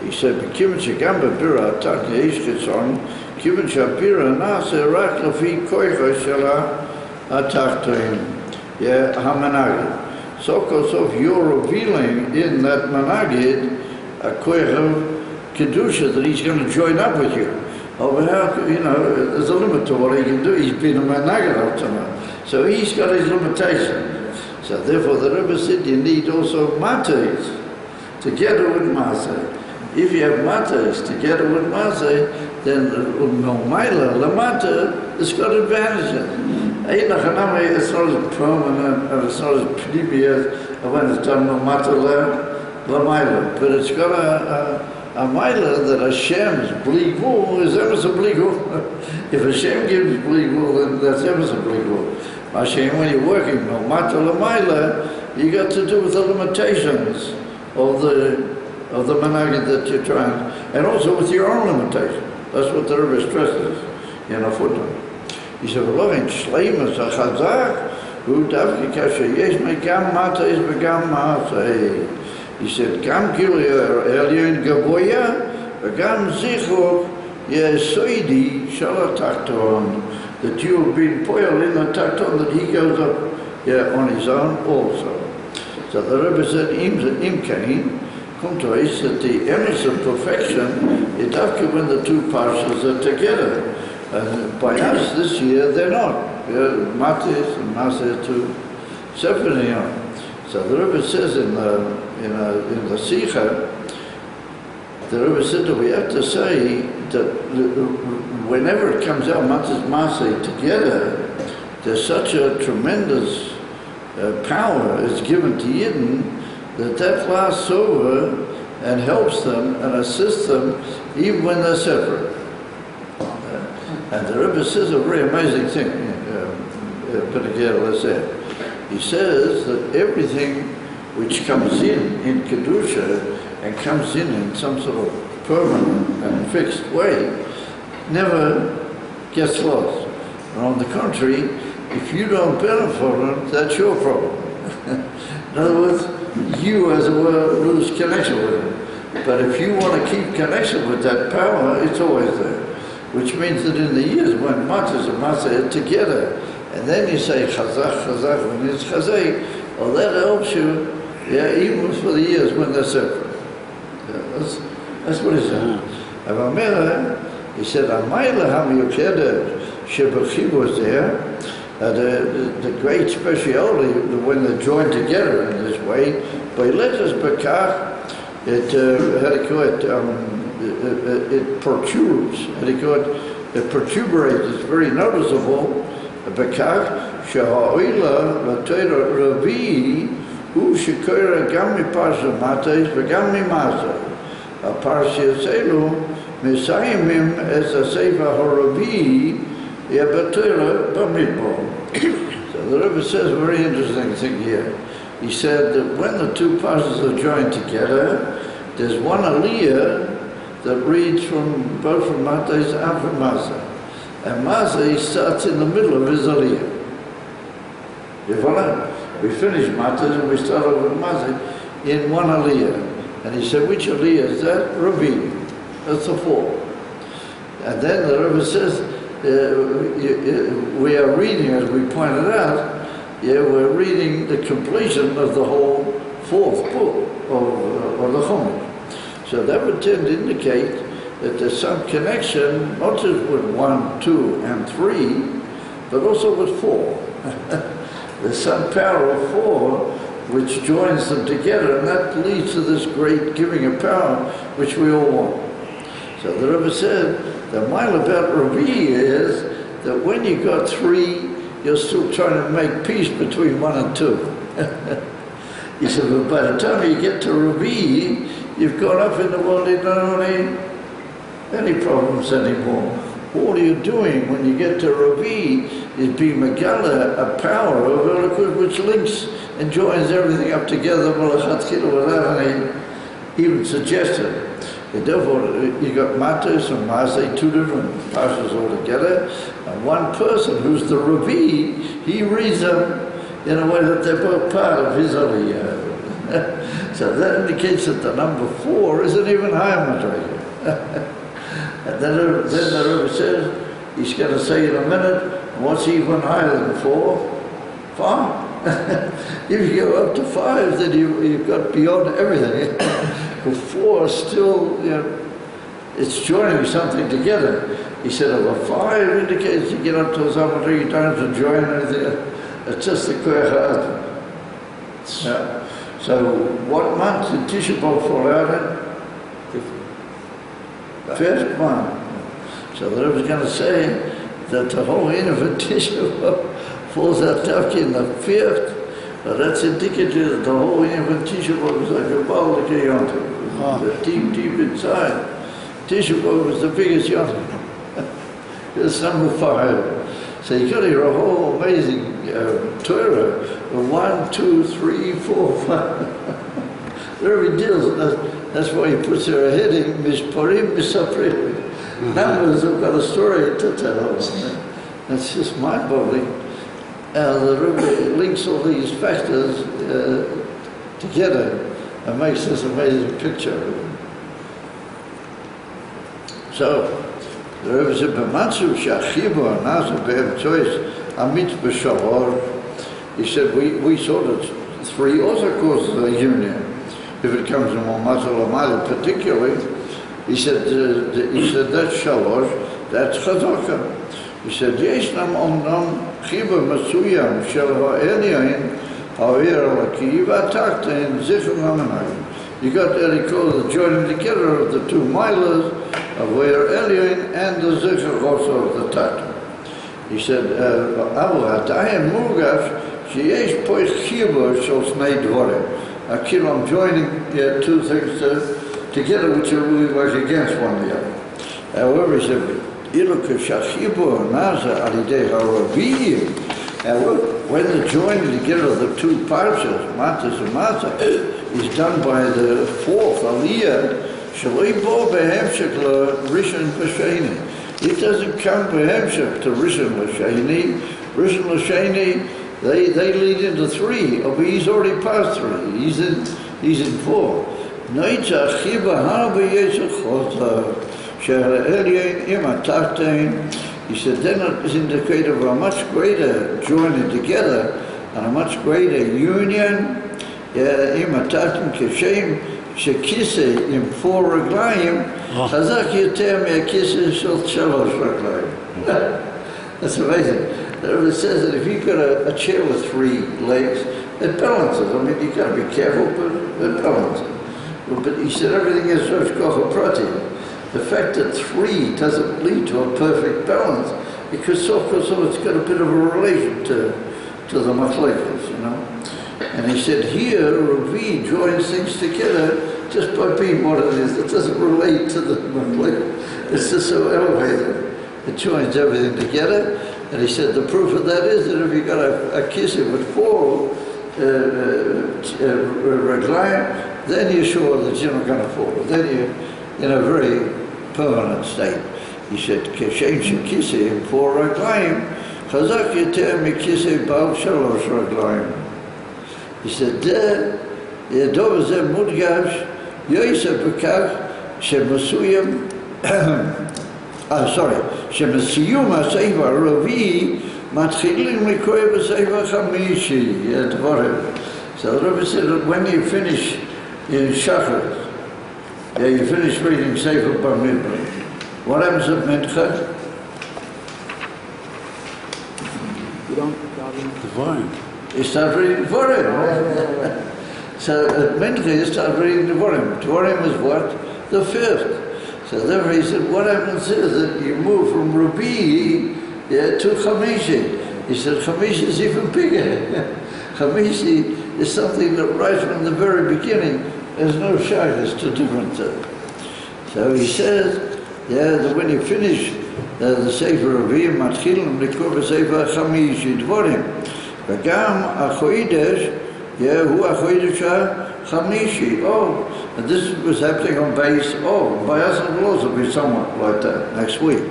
He said, B'kim shegam b'Bira Atakta yesh chisorim, כיוון שהבירה נעשה רק לפי כוחו של התחתונים, המנגד. So you're revealing in that managid a koich of kedusha that he's going to join up with you. Oh, but how, there's a limit to what he can do. He's been a managid up to now. So he's got his limitation. So therefore the Rebbe said you need also matas together with MASAEY. If you have matas together with MASAEY, then no maila lamata has got advantages. It's not as permanent and it's not as previous when it's done no matter la maila, but it's got a maila that Hashem's bligu is ever so bligu. If Hashem gives bligu, then that's ever so bligu. Hashem, when you're working no matter la maila, you got to do with the limitations of the managid that you're trying, and also with your own limitations. That's what the Rebbe stresses in a footnote. He said, "V'lo in shleimus hachazak hu davki kasher yesh me gam matas v'gam MASAEY." He said, "Gam gilui elyon gavoya v'gam zichur yesoidi shel hatachton." That you have been poiled in the tachton, that he goes up on his own also. So the Rebbe said, "Im kain." Come to us that the emes of perfection is after when the two parshas are together. And by us this year they're not. Matis and MASAEY two separately on. So the Rebbe says in the Sikha, the Rebbe said that we have to say that whenever it comes out Matis MASAEY together, there's such a tremendous power is given to Yidden that lasts over and helps them and assists them even when they're separate. And the Rebbe says a very amazing thing, he says that everything which comes in Kedusha and comes in some sort of permanent and fixed way never gets lost. And on the contrary, if you don't benefit from it, that's your problem. In other words, you, as it were, lose connection with it. But if you want to keep connection with that power, it's always there. Which means that in the years when Matas and MASAEY are together, and then you say chazak, when it's chazak, well, that helps you, even for the years when they're separate. That's what he said. He said, Amayla hamiyukeda shebachi was there. The great speciality when they're joined together in this way, by letters bekach, it protrudes, it protuberates, it's very noticeable. Bekach sheha'oila l'toira Rabbi hu shekoira gam miparsha matas v'gam miMASAEY. Parsha selu misayimim es hasefer ha'Rabbi. So the Rebbe says a very interesting thing here. He said that when the two parshas are joined together, there's one aliyah that reads both from Matas and from MASAEY. And MASAEY starts in the middle of his aliyah. We finish Matas and we start over with MASAEY in one aliyah. And he said, which aliyah is that? Rabbi. That's the fourth. And then the Rebbe says, we are reading, as we pointed out, we're reading the completion of the whole fourth book of the Chumash. So that would tend to indicate that there's some connection, not just with 1, 2, and 3, but also with 4. There's some power of 4 which joins them together, and that leads to this great giving of power which we all want. So the Rebbe said, the mile about Rabbi is that when you got 3, you're still trying to make peace between 1 and 2. He said, but by the time you get to Rabbi, you've gone up in the world, you don't have any problems anymore. All you're doing when you get to Rabbi is being Megala, a power of Elokus which links and joins everything up together without any even suggestion. And therefore, you got Matas and MASAEY, two different parshas altogether, and one person who's the Rabbi, he reads them in a way that they're both part of his aliyah. So that indicates that the number 4 is an even higher madraga. And then the Rabbi says, he's going to say in a minute, what's even higher than 4? 5. If you go up to 5, then you've got beyond everything. But 4 still, it's joining something together. He said, if a 5 indicates you get up to something, you don't have to join anything. It's just the koyach. So what month did Tisha B'Av fall out in? First month. So the Rebbe is going to say that the whole end of a Tisha B'Av falls out in the 5th, but that's indicative that the whole end of a Tisha B'Av is like a Baldik Yontif. Deep inside. Tisha B'Av is the biggest Yontif. It's number 5. So you got here a whole amazing Torah of 1, 2, 3, 4, 5. There he deals, that's why he puts there a heading, Mishparim Misaprim. Numbers have got a story to tell. That's just mind-boggling. The Rabbi links all these factors together and makes this amazing picture. So, the Rebbe said, "B'matzu she'achibur nazu be'em tzois amit b'shalor." He said, we saw that 3 also causes a union. If it comes from Mazel Amali particularly, he said that's shalosh, that's chazaka. He said, "Yeshnam omnam chibur masuyam shel ha'elyain ha'ir alaki v'ataktein zichur hamanayim." You got there, he called the joining together of the 2 milers of where Elyon and the Zikr also of the Tata. He said, Abu Hatayim Mugash, sheyesh pois chibur shel shnei dvarim. I'm joining 2 things together which are really work against one another. However, he said, Iluka shachibur naza alidei ha'raviyim. And when the joining together of the 2 parshas, Matas and Masa, is done by the 4th Aliyah, Shalei bo behemshek Rishon L'Sheni. It doesn't come behemshek to Rishon L'Sheni. Rishon L'Sheni, they lead into 3, but he's already past 3. He's in 4. Noitza chiba harbe yesachot shel elyon imatachtein. He said, then it is indicative of a much greater joining together and a much greater union. Imatachtein keshem shekise in 4 reglayim, chazak yoter me'akise shel 3 reglayim. That's amazing. It says that if you've got a chair with 3 legs, it balances. I mean, you've got to be careful, but it balances. But he said everything is Rosh Prati. The fact that 3 doesn't lead to a perfect balance, because so it's got a bit of a relation to the Machlekes, And he said here, Rabbi joins things together just by being what it is. It doesn't relate to the Machlekes. It's just so elevated. It joins everything together. And he said the proof of that is that if you've got a kissen with 4 reglayim, then you're sure that you're not going to fall. Then you're in a very permanent state. He said, "Keshem shekise in 4 reglayim, chazak yoter mikise bal 3 reglayim." He said, "There, yadov zeh mudgash yosef b'kach shemasuyim." שמסיום הספר הרביעי מתחילים לקרוא בספר חמישי, דברים. So the Rabbi said that when you finish in Shachar, you finish reading Sefer Bamidbar, what happens at Mincha? You don't Divine. You start reading Dvarim. So at Mincha you start reading Dvarim. Dvarim is what? The 5th. So therefore he said, what happens is that you move from Rabbi to Chamishi. He said, Chamishi is even bigger. Chamishi is something that right from the very beginning, there's no shyness to different things. So he says, that when you finish the Sefer Rabbi, מתחילים לקרוא בספר חמישי דברים. וגם החודש, הוא החודש החמישי. And this was happening on base, by us and laws will be somewhat like that next week.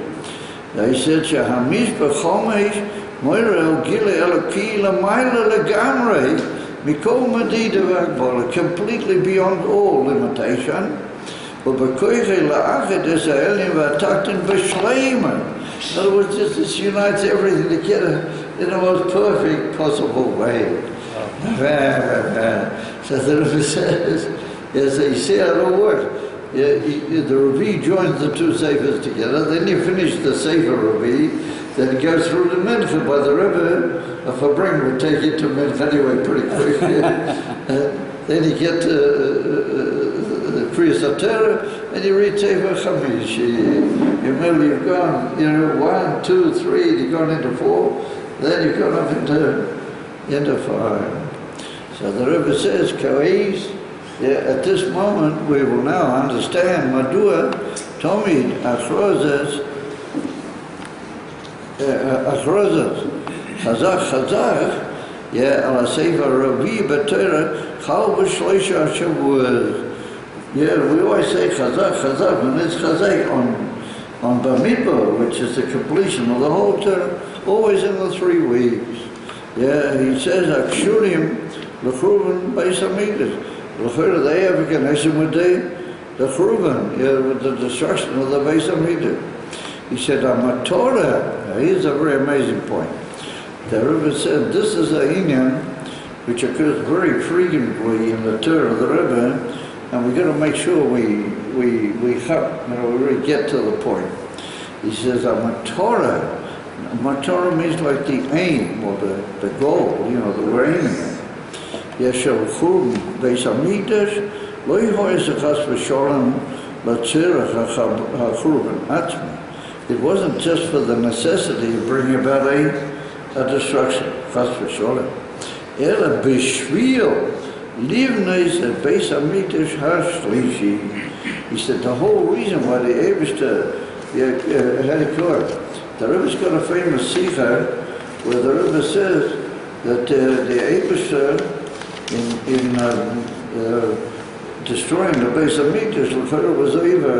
He said, Shahamish b'chomesh moirel gile eloki l'mayla legamrei mikol madida v'agbola, completely beyond all limitation. ובכוחי לאחד ישראלים והתחתן בשלמה. In other words, this unites everything together in the most perfect possible way. So the Rabbi says, yes, you see how it works. The Rabbi joins the two Seifers together, then you finish the Sefer Rabbi, then it goes through the Mincha by the Rebbe. A Fabring would take you to Mincha anyway pretty quick. Then you get the Kriya Satera, and you read Sefer Chamish. You've gone, 1, 2, 3, you've gone into 4, then you've gone up into 5. So the Rebbe says, Ka'is, at this moment we will now understand Madua, Tomid, Achrozes, Chazach, Ala Sefer Rabbi B'Torah, Chal B'Shloisha Shavuos. We always say Chazak, and it's Chazak on Bamidbar, which is the completion of the whole term, always in the 3 weeks. He says, Akshurim, L'chruven, Beis HaMikdash. L'chruven, they have a connection with the Chruven, with the destruction of the Beis HaMikdash. He said, Amatorah, here's a very amazing point. The Rebbe said, this is a inyan which occurs very frequently in the Torah of the Rebbe, and we've got to make sure we really get to the point. He says, Amatorah. Matorah means like the aim, or the goal, that we're aiming at. Yeshel Chum Beis HaMikdash, lo yihoyes echas v'sholem l'tzirach ha'churban atzmi. It wasn't just for the necessity of bringing about a destruction, chas v'sholem. Ela b'shvil livneis Beis HaMikdash ha'shlishi. He said the whole reason why the Eibishter had it called. The Rebbe's got a famous sikha where the Rebbe says that the Eibishter in destroying the Beis HaMikdash was over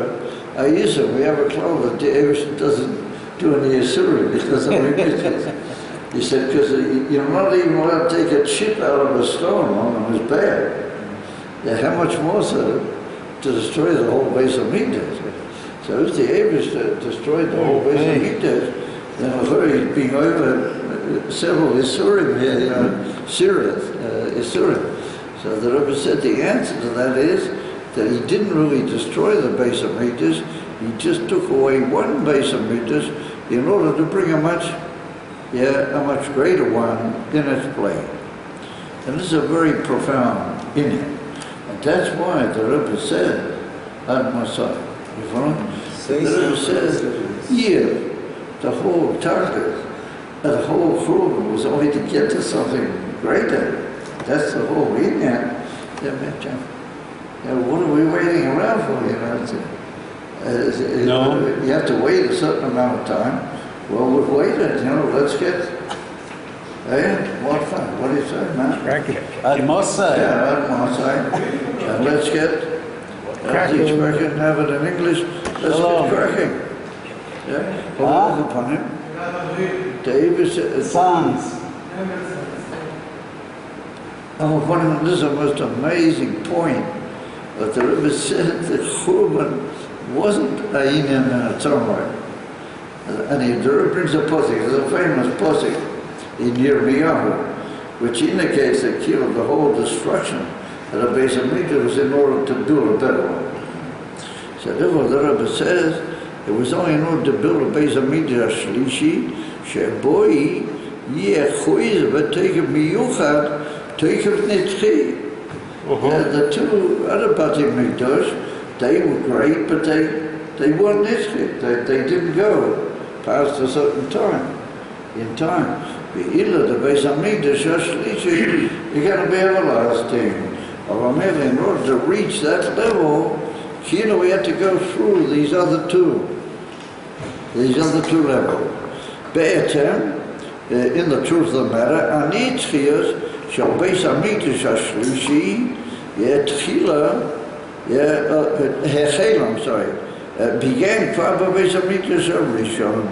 a Yisur. We have a clause that the Eibishter doesn't do any Yisurim because of He said, because you're not even allowed to take a chip out of a stone on his back. How much more so to destroy the whole Beis HaMikdash? So if the Eibishter destroyed the whole Beis HaMikdash, then he's being over several Isurim here, Isurim. So the Rabbi said the answer to that is that he didn't really destroy the Beis HaMikdash, he just took away one Beis HaMikdash in order to bring a much greater one in its place. And this is a very profound inyan. And that's why the Rabbi said, Ad MASAEY. You follow? The Rebbe says, the whole target, the whole churban was only to get to something greater. That's the whole inyan. What are we waiting around for? No. You have to wait a certain amount of time. Well, we've waited. Let's get. What fun? What do you say, man? Ad MASAEY. Ad MASAEY. And let's get. As the expression have it in English, let's get cracking. Look upon him. David Sons. This is a most amazing point. But the Rebbe said that Churban wasn't a inyan in its own right. And the Rebbe brings a posik. There's a famous posik in Yirmiyahu, which indicates that the whole destruction of the Beis HaMikdash was in order to build a better one. So therefore the Rebbe says it was only in order to build a Beis HaMikdash Shlishi, Sheboi Yechuiz v'Teikev Miyuchad Teikev Nitzchi. The two other Bati Mikdash, they were great, but they weren't Nitzchi. They didn't go past a certain time. In time, the Beis HaMikdash Shlishi, you got to be everlasting. In order to reach that level, we had to go through these other two levels. Be'etem, in the truth of the matter, Anitzchias shall Beis HaMikdash HaShlishi, began Kvar Beis HaMikdash HaRishon.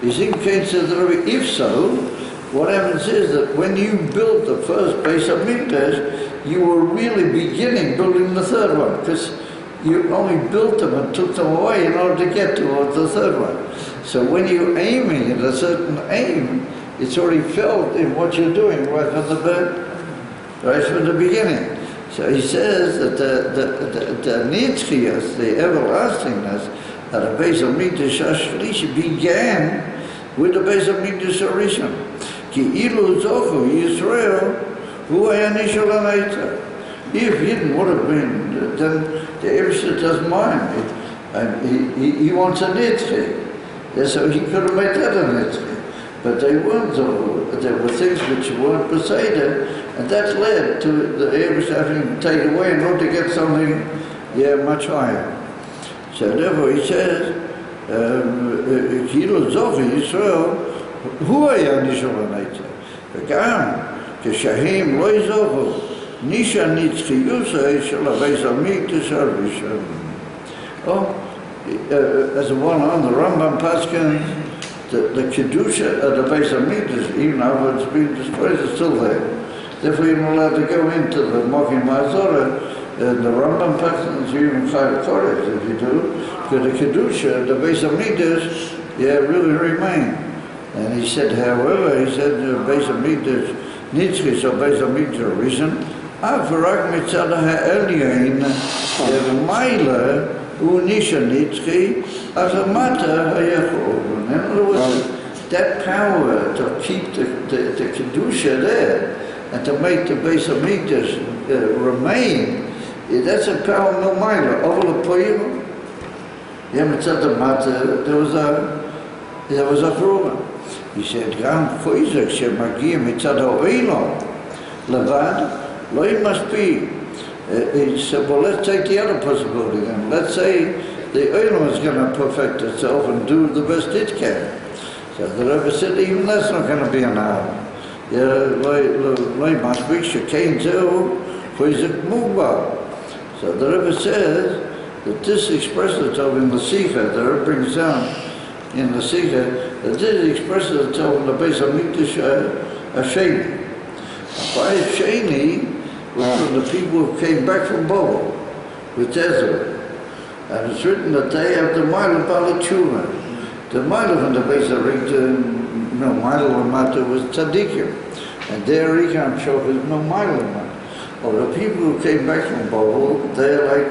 These indicates that if so, what happens is that when you built the first Beis HaMikdash, you were really beginning building the third one, because you only built them and took them away in order to get towards the third one. So when you're aiming at a certain aim, it's already felt in what you're doing right from the beginning. So he says that the Nitzchias, the everlastingness, at the base of Mikdash HaShlishi began with the base of Mikdash HaRishon. Ki ilu zochu Yisrael hu haya nishal ha'neitza. If Yidden would have been, then the Eibishter doesn't mind it, and he wants a Nitzchi. Yeah, so he could have made that a Nitzchi. But they weren't zochu. There were things which weren't Poseidon, and that led to the Eibishter having to take away in order to get something, much higher. So therefore he says, כאילו זוכי ישראל, הוא היה נשאר לנצח. וגם כשהם לא יזוכו, נישה נצחיוסי של הבית המקדש הראשון. As a one on the Rambam Paskin, the Kedusha at the base of Mikdash, even though it's been destroyed, is still there. Therefore you're not allowed to go into the Mokim Ma'azorah. The Rambam Paskin is even Chayv Kodesh if you do, because the Kedusha, the base of Mikdash, really remain. And he said, however, he said the base of Mikdash, Nitzchi, so base of Mikdash reason, Afarak Mitzad HaElyon, Maila, Unisha Nitzchi, as a matter HaYechov. In other words, that power to keep the Kedusha there and to make the base of Mikdash remain, that's a power no matter. All the poem, Mitzad HaMata, there was a problem. He said, Gam Koizek Shemagia Mitzad HaOilon, Levad, Loi must be. He said, well, let's take the other possibility then. Let's say the Oilon is going to perfect itself and do the best it can. So the Rebbe said, even that's not going to be an hour. Loi must be Shekain Zeu, Koizek Mugba. So the Rebbe says that this expresses itself in the Sikha, the Rebbe brings down in the Sikha, that this expresses itself in the base of Mikdash HaSheni. By Sheni, from the people who came back from Babel with Ezra. And it's written that they have the mile of Balachuma. The mile from the base of mile of Mata was Tzadikim. And there Rikam Shov is no mile of Mata. Or the people who came back from Babel, they're like,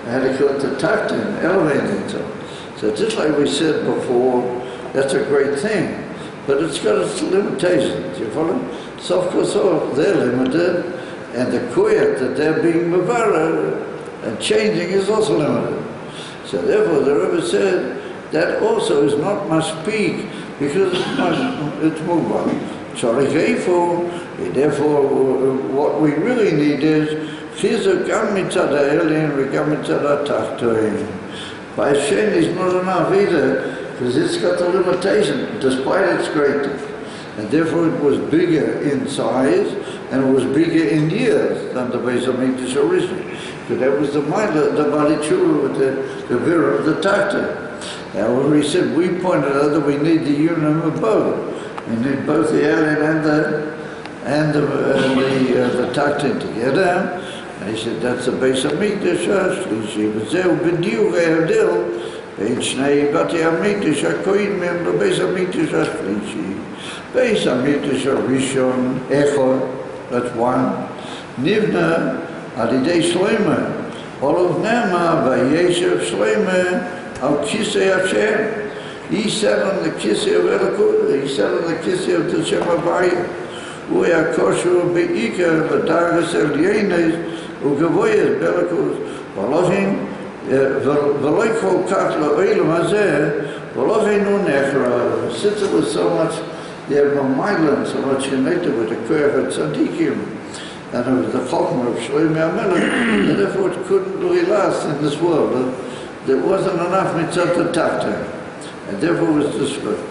had to go to Tachtin, elevating themselves. So just like we said before, that's a great thing. But it's got its limitations, you follow? So of course, they're limited. And the kuyat that they're being mavara and changing is also limited. So therefore the Rebbe said that also is not maspeak because it's mubah. Therefore what we really need is chizuk gam mitzad ha'elyon v'gam mitzad ha'tachtoin. By Shen is not enough either because it's got a limitation despite its greatness. And therefore it was bigger in size and it was bigger in years than the base of Mikdash originally. Because that was the Balichur with the Vira of the Tachta. Now when we said, we pointed out that we need the union of both. We need both the Elyon and the Tachta together. And he said, that's the base of Mikdash HaShlishi. But there b'diuk ha'avdil בין שני בתי המקדש הקודמים לבית המקדש השלישי. בית המקדש הראשון, אחד, that's one, נבנה על ידי שלמה. עליו נאמר, וישב שלמה על כיסא השם. He sat on the כיסא of Elikut, he sat on the כיסא of the Shem Havaya. הוא היה קשור בעיקר בדרגות עליונות וגבוהות באלוקות. ולכן ולא כל כך לעולם הזה, ולכן הוא נחרב. Since it was so much, they have no mind, so much connected with the curve of Tzadikim, and it was the Chokmah of Shlomo HaMelech, and therefore it couldn't really last in this world. There wasn't enough mitzvot to tachta, and therefore it was destroyed.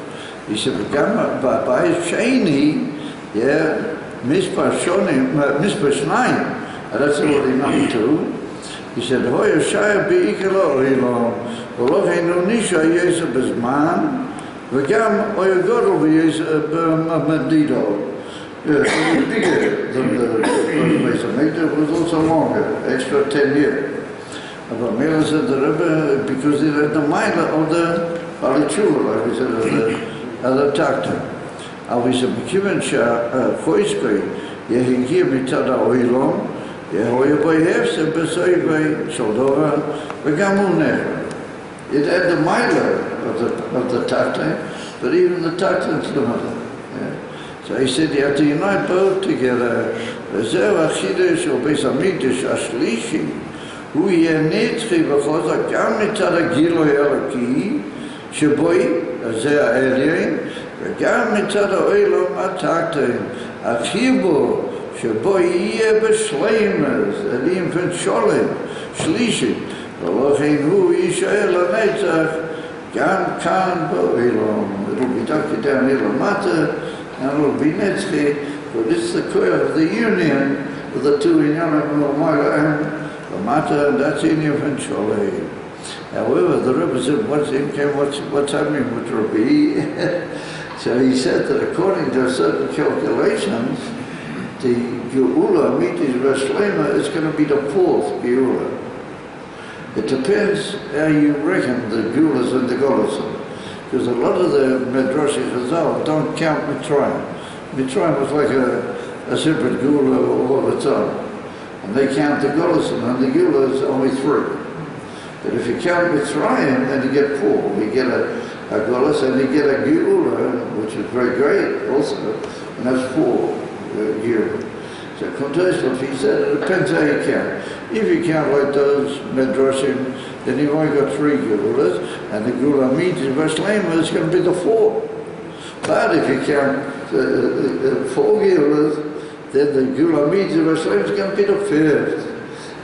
He said, by Sheni, Mispah Shnayim, and that's already number 2. He said, Hoya Shaya Be'ikelo Oilon, V'locheinu Nisha Yesa Bezman, V'gam Oya Godel V'yesa B'medido. It was bigger than the base of Mikdash, it was also longer, extra 10 years. But Mela said the Rebbe, because he had the Maila of the Alichur, like we said, of the Takta. Aber ich habe bekommen, Choiskoi, hier mit der Oilom, hoye bei Hefse, besoi bei Soldova, Begamunech. It had the Maila of the Takta, but even the Takta is the mother. So he said, you have to unite both together. וזהו החידוש או בית המקדש השלישי, הוא יהיה נצחי וחוזק גם מצד הגילוי האלוקי, שבו זה העליין, וגם מצד העולם התחתון, החיבור שבו יהיה בשלמות, אלים ושולם, שלישי, ולכן הוא יישאר לנצח גם כאן בעולם. It'll be tucked down here למטה, and it'll be netzchi. So this is the core of the union of the two inyanim, Lamala and Lamata, and that's Inyan and Sholei. However, the Rebbe said, what's happening with Rabbi? So he said that according to certain calculations, the Geula, Mitis Veslema, is going to be the fourth Geula. It depends how you reckon the Geulas and the Golasim. Because a lot of the Medrashi Chazal don't count Mitzrayim. Mitzrayim was like a separate Geula all of its own. And they count the Golasim, and the Geula is only 3. But if you count Mitzrayim, then you get 4. You get a Golas and you get a Geula, which is very great also, and that's 4 Geula. So Kontesla, he said, it depends how you count. If you count like those Medrashim, then you've only got 3 Geulas, and the Geula Mitis Veslema is going to be the 4. But if you count 4 Geulas, then the Geula Mitis Veslema is going to be the 5th,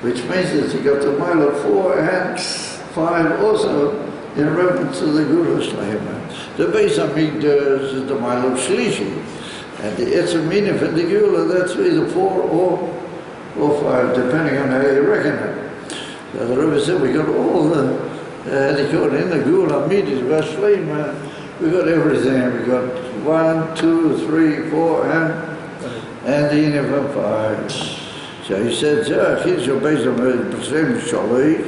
which means that you got the mile of 4 and 5 also in reference to the Geula Slema. The Beis Hamikdash is the mile of Shlishi, and the Etzemina for the Geula, that's either 4 or 5, depending on how you reckon it. So the Rabbi said we got all the, in the Geula Mitis Veslema, we got everything. We got 1, 2, 3, 4, and the Inyan 5. So he said, here's your base of B'Shem Shalish.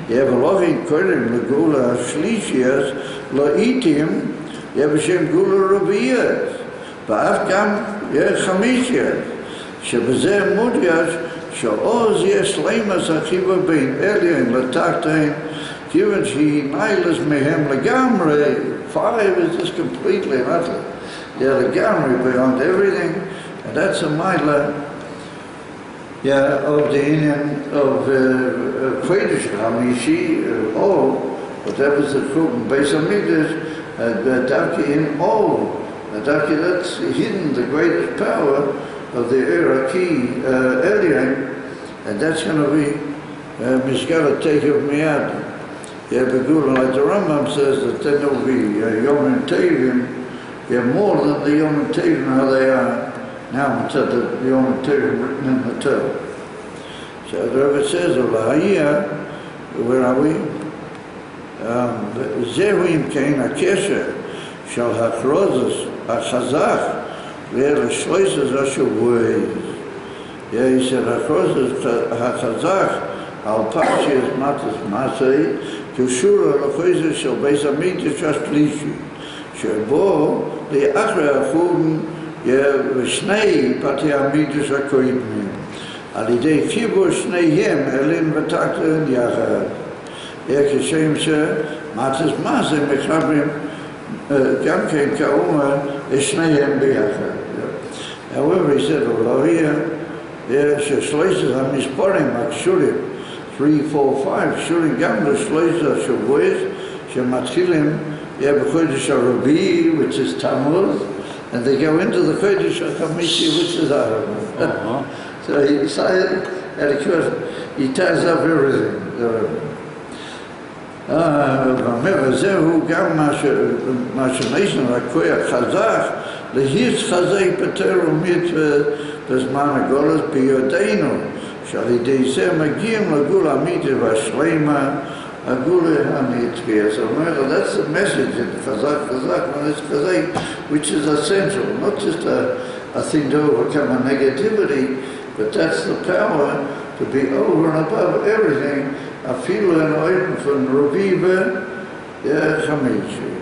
You have a loving Kodim, the Geula Shlishiyas, La'itim, you have a Shem Geula Rabiyas. Ba'af Gam, Chamishiyas. שבזה מודגש שעוז יש לימס החיבה בין אליין לתחתין, כיוון שהיא ניילס מהם לגמרי. 5 is just completely and utterly. They're לגמרי beyond everything, and that's a mila of the Indian of Kodesh Hamishi, but that was the Kuban Beis Hamikdash, Daki in all. Daki, that's hidden the greatest power of the Iraqi alien, and that's going to be Mishkala take of Miyad. Begula, like the Rambam says, that then there will be Yom Tevim, more than the Yom Tevim how they are now, instead of the Yom Tevim written in the Torah. So the Rebbe says, where are we? Zehuim Kain HaKesher, Shal HaKrozes, HaChazach, ואלה שלושה זה השבועי. יש הרחוזת החזק על פרשיית MASAEY, קשורה לחוזת של בית המקדש השלישי, שבו לאחרי החורבן ושני בתי המקדש הקודמים, על ידי חיבור שניהם אליהם ותחתיהם יחד. כשם MASAEY מחברים גם כן כאומה שניהם ביחד. However, he said, ששלושת המספרים הקשורים, 3, 4, 5, קשורים גם לשלושת השבועות שמתחילים בחודש הרביעי, which is Tammuz, and they go into the Kodesh HaChamishi, which is Adar. So he decided, he ties up everything. זהו גם מה שנשנו הכוח חזק, להיץ חזק בתורה ומצווה בזמן הגולת בידינו, שעל ידי זה מגיעים לגאולה האמיתית והשלמה, הגאולה הנצחית. So that's the message in Chazak, when it's Chazak, which is essential, not just a thing to overcome a negativity, but that's the power to be over and above everything Afilu en oiden von Revive, Chamishi.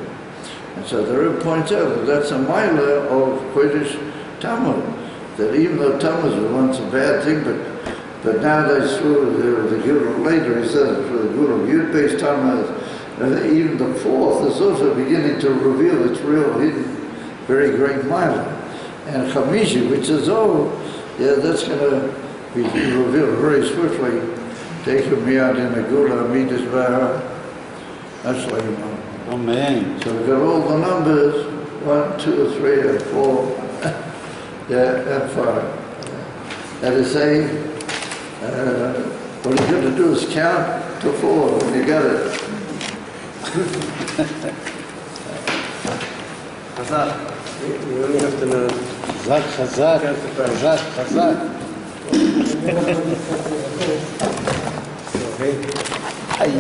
And so the Rebbe points out that that's a mila of Kodesh Tammuz. That even though Tammuz was once a bad thing, but now they threw the Guru later, he says, for the Guru Yud-based Tammuz, even the fourth is also beginning to reveal its real hidden, very great mila. And Chamishi, which is that's going to be revealed very swiftly. Taking me out in the Gula, meet his Dvar. That's like, Amen. so we've got all the numbers, 1, 2, 3, and 4, and 5. That is saying, what you got to do is count to 4 when you got it. You only have to know. Chazak. Okay. Ay,